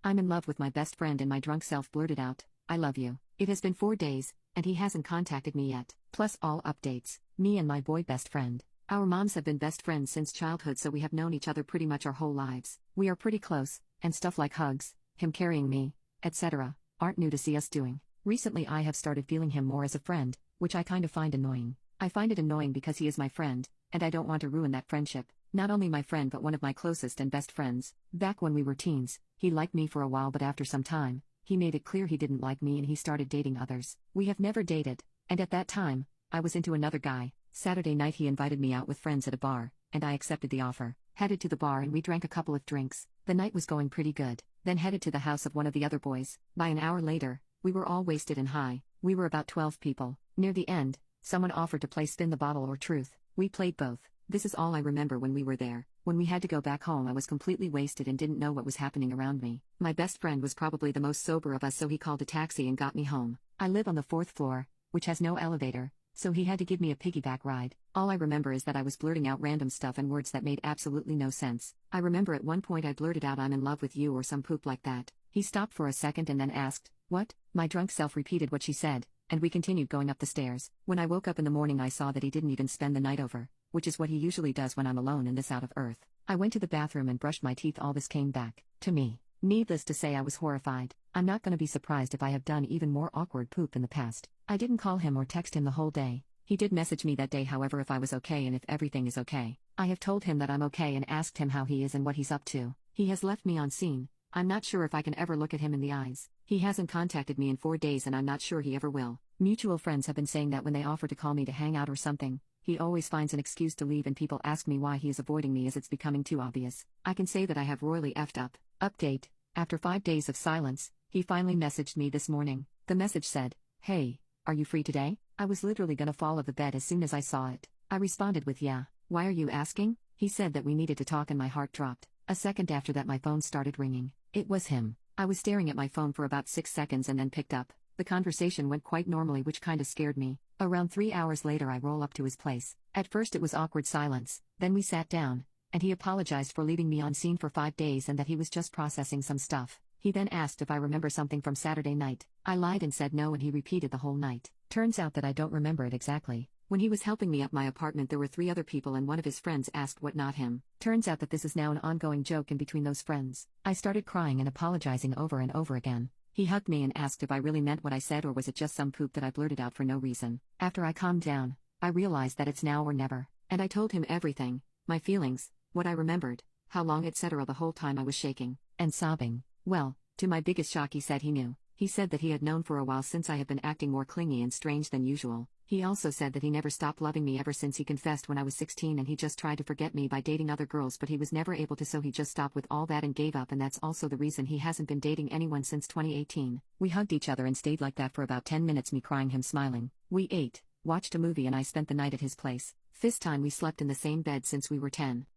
I'm in love with my best friend and my drunk self blurted out, I love you. It has been 4 days, and he hasn't contacted me yet. Plus all updates, me and my boy best friend. Our moms have been best friends since childhood, so we have known each other pretty much our whole lives. We are pretty close, and stuff like hugs, him carrying me, etc., aren't new to see us doing. Recently I have started feeling him more as a friend, which I kind of find annoying. I find it annoying because he is my friend, and I don't want to ruin that friendship. Not only my friend but one of my closest and best friends. Back when we were teens, he liked me for a while, but after some time, he made it clear he didn't like me and he started dating others. We have never dated, and at that time, I was into another guy. Saturday night he invited me out with friends at a bar, and I accepted the offer. Headed to the bar and we drank a couple of drinks. The night was going pretty good. Then headed to the house of one of the other boys. By an hour later, we were all wasted and high. We were about 12 people. Near the end, someone offered to play Spin the Bottle or Truth. We played both. This is all I remember when we were there. When we had to go back home I was completely wasted and didn't know what was happening around me. My best friend was probably the most sober of us, so he called a taxi and got me home. I live on the 4th floor, which has no elevator, so he had to give me a piggyback ride. All I remember is that I was blurting out random stuff and words that made absolutely no sense. I remember at one point I blurted out I'm in love with you or some poop like that. He stopped for a second and then asked, what? My drunk self repeated what she said, and we continued going up the stairs. When I woke up in the morning I saw that he didn't even spend the night over, which is what he usually does when I'm alone in this out of earth. I went to the bathroom and brushed my teeth. All this came back to me. Needless to say I was horrified. I'm not gonna be surprised if I have done even more awkward poop in the past. I didn't call him or text him the whole day. He did message me that day, however, if I was okay and if everything is okay. I have told him that I'm okay and asked him how he is and what he's up to. He has left me on scene. I'm not sure if I can ever look at him in the eyes. He hasn't contacted me in 4 days and I'm not sure he ever will. Mutual friends have been saying that when they offer to call me to hang out or something, he always finds an excuse to leave, and people ask me why he is avoiding me as it's becoming too obvious. I can say that I have royally effed up. Update. After 5 days of silence, he finally messaged me this morning. The message said, hey, are you free today? I was literally gonna fall off the bed as soon as I saw it. I responded with yeah. Why are you asking? He said that we needed to talk and my heart dropped. A second after that my phone started ringing. It was him. I was staring at my phone for about 6 seconds and then picked up. The conversation went quite normally, which kinda scared me. Around 3 hours later I roll up to his place. At first it was awkward silence, then we sat down, and he apologized for leaving me on scene for 5 days and that he was just processing some stuff. He then asked if I remember something from Saturday night. I lied and said no, and he repeated the whole night. Turns out that I don't remember it exactly. When he was helping me up my apartment there were 3 other people and one of his friends asked what, not him. Turns out that this is now an ongoing joke in between those friends. I started crying and apologizing over and over again. He hugged me and asked if I really meant what I said or was it just some poop that I blurted out for no reason. After I calmed down, I realized that it's now or never, and I told him everything, my feelings, what I remembered, how long, etc. The whole time I was shaking and sobbing. Well, to my biggest shock he said he knew. He said that he had known for a while since I had been acting more clingy and strange than usual. He also said that he never stopped loving me ever since he confessed when I was 16 and he just tried to forget me by dating other girls, but he was never able to, so he just stopped with all that and gave up, and that's also the reason he hasn't been dating anyone since 2018. We hugged each other and stayed like that for about 10 minutes, me crying, him smiling. We ate, watched a movie, and I spent the night at his place. This time we slept in the same bed since we were 10.